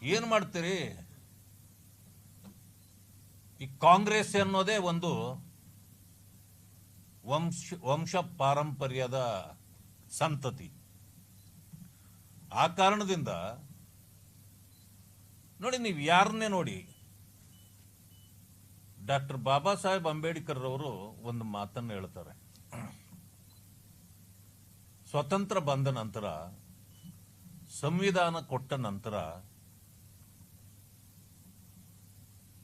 ಏನು ಮಾಡ್ತೀರಿ? ಈ ಕಾಂಗ್ರೆಸ್ ಅನ್ನೋದೇ ಒಂದು ವಂಶ ಪಾರಂಪರ್ಯದ ಸಂತತಿ. ಆ ಕಾರಣದಿಂದ ನೋಡಿ, ನೀವು ಯಾರನ್ನೇ ನೋಡಿ, ಡಾಕ್ಟರ್ ಬಾಬಾ ಸಾಹೇಬ್ ಅಂಬೇಡ್ಕರ್ ಅವರು ಒಂದು ಮಾತನ್ನು ಹೇಳ್ತಾರೆ. ಸ್ವತಂತ್ರ ಬಂದ ನಂತರ, ಸಂವಿಧಾನ ಕೊಟ್ಟ ನಂತರ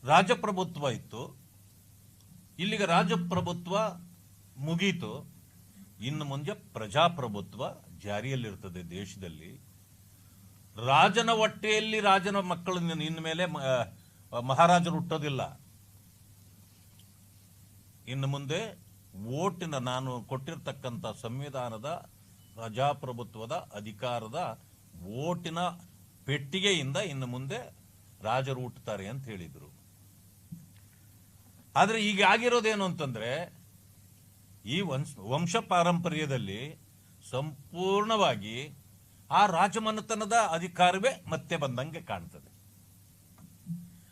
ರಾಜಪ್ರಭುತ್ವ ಇತ್ತು. ಇಲ್ಲಿಗೆ ರಾಜಪ್ರಭುತ್ವ ಮುಗೀತು. ಇನ್ನು ಮುಂದೆ ಪ್ರಜಾಪ್ರಭುತ್ವ ಜಾರಿಯಲ್ಲಿರ್ತದೆ ದೇಶದಲ್ಲಿ. ರಾಜನ ಹೊಟ್ಟೆಯಲ್ಲಿ ರಾಜನ ಮಕ್ಕಳು ಇನ್ನು ಮೇಲೆ ಮಹಾರಾಜರು ಹುಟ್ಟೋದಿಲ್ಲ. ಇನ್ನು ಮುಂದೆ ವೋಟಿನ, ನಾನು ಕೊಟ್ಟಿರ್ತಕ್ಕಂಥ ಸಂವಿಧಾನದ ಪ್ರಜಾಪ್ರಭುತ್ವದ ಅಧಿಕಾರದ ವೋಟಿನ ಪೆಟ್ಟಿಗೆಯಿಂದ ಇನ್ನು ಮುಂದೆ ರಾಜರು ಹುಟ್ಟುತ್ತಾರೆ ಅಂತ ಹೇಳಿದರು. ಆದರೆ ಈಗ ಆಗಿರೋದೇನು ಅಂತಂದ್ರೆ, ಈ ವಂಶ ಪಾರಂಪರ್ಯದಲ್ಲಿ ಸಂಪೂರ್ಣವಾಗಿ ಆ ರಾಜಮನೆತನದ ಅಧಿಕಾರವೇ ಮತ್ತೆ ಬಂದಂಗೆ ಕಾಣ್ತದೆ.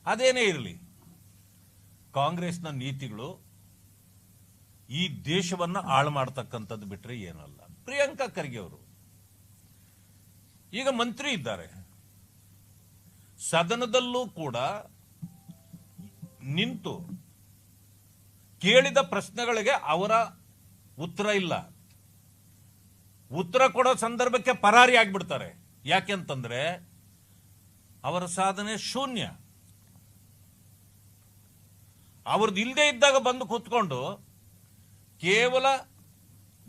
ಅದೇನೇ ಇರಲಿ, ಕಾಂಗ್ರೆಸ್ನ ನೀತಿಗಳು ಈ ದೇಶವನ್ನ ಹಾಳು ಮಾಡತಕ್ಕಂಥದ್ದು ಬಿಟ್ರೆ ಏನಲ್ಲ. ಪ್ರಿಯಾಂಕಾ ಖರ್ಗೆ ಅವರು ಈಗ ಮಂತ್ರಿ ಇದ್ದಾರೆ, ಸದನದಲ್ಲೂ ಕೂಡ ನಿಂತು ಕೇಳಿದ ಪ್ರಶ್ನೆಗಳಿಗೆ ಅವರ ಉತ್ತರ ಇಲ್ಲ. ಉತ್ತರ ಕೊಡೋ ಸಂದರ್ಭಕ್ಕೆ ಪರಾರಿ ಆಗ್ಬಿಡ್ತಾರೆ. ಯಾಕೆಂತಂದ್ರೆ ಅವರ ಸಾಧನೆ ಶೂನ್ಯ. ಅವ್ರದ್ದು ಇಲ್ಲದೆ ಇದ್ದಾಗ ಬಂದು ಕೂತ್ಕೊಂಡು ಕೇವಲ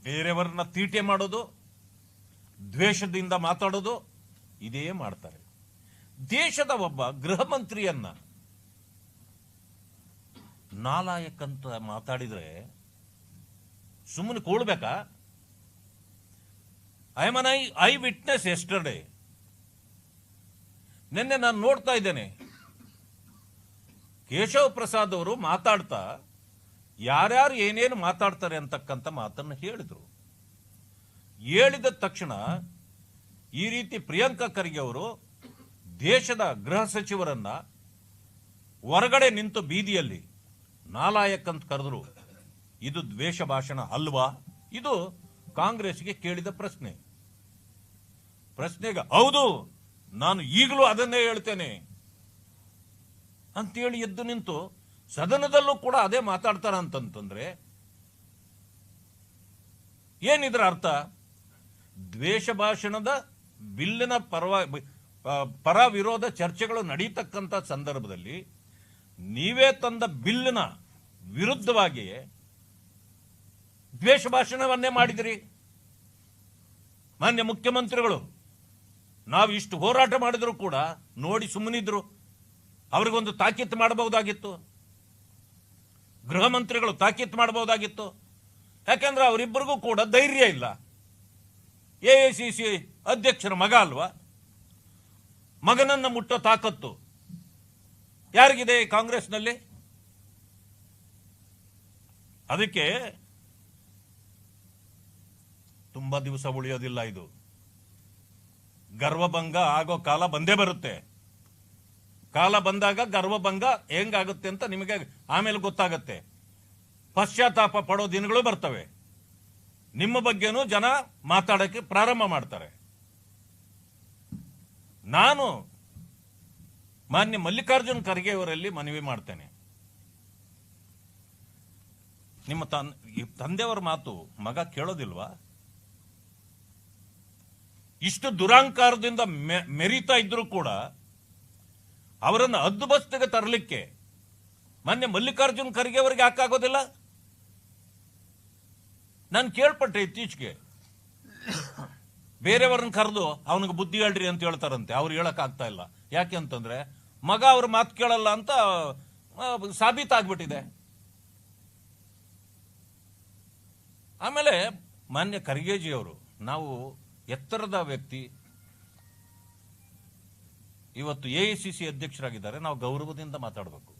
ಬೇರೆಯವರನ್ನ ತೀಟೆ ಮಾಡೋದು, ದ್ವೇಷದಿಂದ ಮಾತಾಡೋದು, ಇದೇ ಮಾಡ್ತಾರೆ. ದೇಶದ ಒಬ್ಬ ಗೃಹ ಮಂತ್ರಿಯನ್ನ ನಾಲಾಯಕ್ ಅಂತ ಮಾತಾಡಿದ್ರೆ ಸುಮ್ಮನೆ ಕೂಡ್ಬೇಕಾ? I am eye witness yesterday. ನಿನ್ನೆ ನಾನು ನೋಡ್ತಾ ಇದ್ದೇನೆ, ಕೇಶವ್ ಪ್ರಸಾದ್ ಅವರು ಮಾತಾಡ್ತಾ ಯಾರ್ಯಾರು ಏನೇನು ಮಾತಾಡ್ತಾರೆ ಅಂತಕ್ಕಂಥ ಮಾತನ್ನು ಹೇಳಿದ್ರು. ಹೇಳಿದ ತಕ್ಷಣ ಈ ರೀತಿ ಪ್ರಿಯಾಂಕಾ ಖರ್ಗೆ ಅವರು ದೇಶದ ಗೃಹ ಸಚಿವರನ್ನ ಹೊರಗಡೆ ನಿಂತು ಬೀದಿಯಲ್ಲಿ ನಾಲಾಯಕ್ ಅಂತ ಕರೆದ್ರು. ಇದು ದ್ವೇಷ ಭಾಷಣ ಅಲ್ವಾ? ಇದು ಕಾಂಗ್ರೆಸ್ಗೆ ಕೇಳಿದ ಪ್ರಶ್ನೆಗೆ ಹೌದು, ನಾನು ಈಗಲೂ ಅದನ್ನೇ ಹೇಳ್ತೇನೆ ಅಂತೇಳಿ ಎದ್ದು ನಿಂತು ಸದನದಲ್ಲೂ ಕೂಡ ಅದೇ ಮಾತಾಡ್ತಾರ ಅಂತಂತಂದ್ರೆ ಏನಿದ್ರ ಅರ್ಥ? ದ್ವೇಷ ಭಾಷಣದ ಬಿಲ್ಲಿನ ಪರ ವಿರೋಧ ಚರ್ಚೆಗಳು ನಡೀತಕ್ಕಂಥ ಸಂದರ್ಭದಲ್ಲಿ ನೀವೇ ತಂದ ಬಿಲ್ಲಿನ ವಿರುದ್ಧವಾಗಿ ದ್ವೇಷ ಭಾಷಣವನ್ನೇ ಮಾಡಿದಿರಿ. ಮಾನ್ಯ ಮುಖ್ಯಮಂತ್ರಿಗಳು ನಾವು ಇಷ್ಟು ಹೋರಾಟ ಮಾಡಿದ್ರು ಕೂಡ ನೋಡಿ ಸುಮ್ಮನಿದ್ರು. ಅವ್ರಿಗೊಂದು ತಾಕೀತು ಮಾಡಬಹುದಾಗಿತ್ತು, ಗೃಹ ಮಂತ್ರಿಗಳು ತಾಕೀತು ಮಾಡಬಹುದಾಗಿತ್ತು. ಯಾಕಂದ್ರೆ ಅವರಿಬ್ಬರಿಗೂ ಕೂಡ ಧೈರ್ಯ ಇಲ್ಲ. ಎಐಸಿಸಿ ಅಧ್ಯಕ್ಷರ ಮಗ ಅಲ್ವಾ? ಮಗನನ್ನ ಮುಟ್ಟೋ ತಾಕತ್ತು ಯಾರಿಗಿದೆ ಕಾಂಗ್ರೆಸ್ನಲ್ಲಿ? ಅದಕ್ಕೆ ತುಂಬಾ ದಿವಸ ಉಳಿಯೋದಿಲ್ಲ. ಇದು ಗರ್ವಭಂಗ ಆಗೋ ಕಾಲ ಬಂದೇ ಬರುತ್ತೆ. ಕಾಲ ಬಂದಾಗ ಗರ್ವಭಂಗ ಹೆಂಗಾಗುತ್ತೆ ಅಂತ ನಿಮಗೆ ಆಮೇಲೆ ಗೊತ್ತಾಗತ್ತೆ. ಪಶ್ಚಾತ್ತಾಪ ಪಡೋ ದಿನಗಳು ಬರ್ತವೆ. ನಿಮ್ಮ ಬಗ್ಗೆನೂ ಜನ ಮಾತಾಡಕ್ಕೆ ಪ್ರಾರಂಭ ಮಾಡ್ತಾರೆ. ನಾನು ಮಾನ್ಯ ಮಲ್ಲಿಕಾರ್ಜುನ್ ಖರ್ಗೆ ಅವರಲ್ಲಿ ಮನವಿ ಮಾಡ್ತೇನೆ. ನಿಮ್ಮ ತಂದೆಯವರ ಮಾತು ಮಗ ಕೇಳೋದಿಲ್ವಾ? ಇಷ್ಟು ದುರಾಂಕಾರದಿಂದ ಮೆರೀತಾ ಇದ್ರೂ ಕೂಡ ಅವರನ್ನು ಹದ್ದುಬಸ್ತಿಗೆ ತರಲಿಕ್ಕೆ ಮಾನ್ಯ ಮಲ್ಲಿಕಾರ್ಜುನ್ ಖರ್ಗೆ ಅವರಿಗೆ ಯಾಕಾಗೋದಿಲ್ಲ? ನಾನು ಕೇಳ್ಪಟ್ಟೆ ಇತ್ತೀಚೆಗೆ ಬೇರೆಯವ್ರನ್ನ ಕರೆದು ಅವನಿಗೆ ಬುದ್ಧಿ ಹೇಳ್ರಿ ಅಂತ ಹೇಳ್ತಾರಂತೆ. ಅವ್ರು ಹೇಳಕ್ ಆಗ್ತಾ ಇಲ್ಲ. ಯಾಕೆ ಅಂತಂದ್ರೆ ಮಗ ಅವ್ರ ಮಾತು ಕೇಳಲ್ಲ ಅಂತ ಸಾಬೀತಾಗ್ಬಿಟ್ಟಿದೆ. ಆಮೇಲೆ ಮಾನ್ಯ ಖರ್ಗೆಜಿ ಅವರು, ನಾವು ಎತ್ತರದ ವ್ಯಕ್ತಿ, ಇವತ್ತು ಎಐಸಿಸಿ ಅಧ್ಯಕ್ಷರಾಗಿದ್ದಾರೆ, ನಾವು ಗೌರವದಿಂದ ಮಾತಾಡಬೇಕು.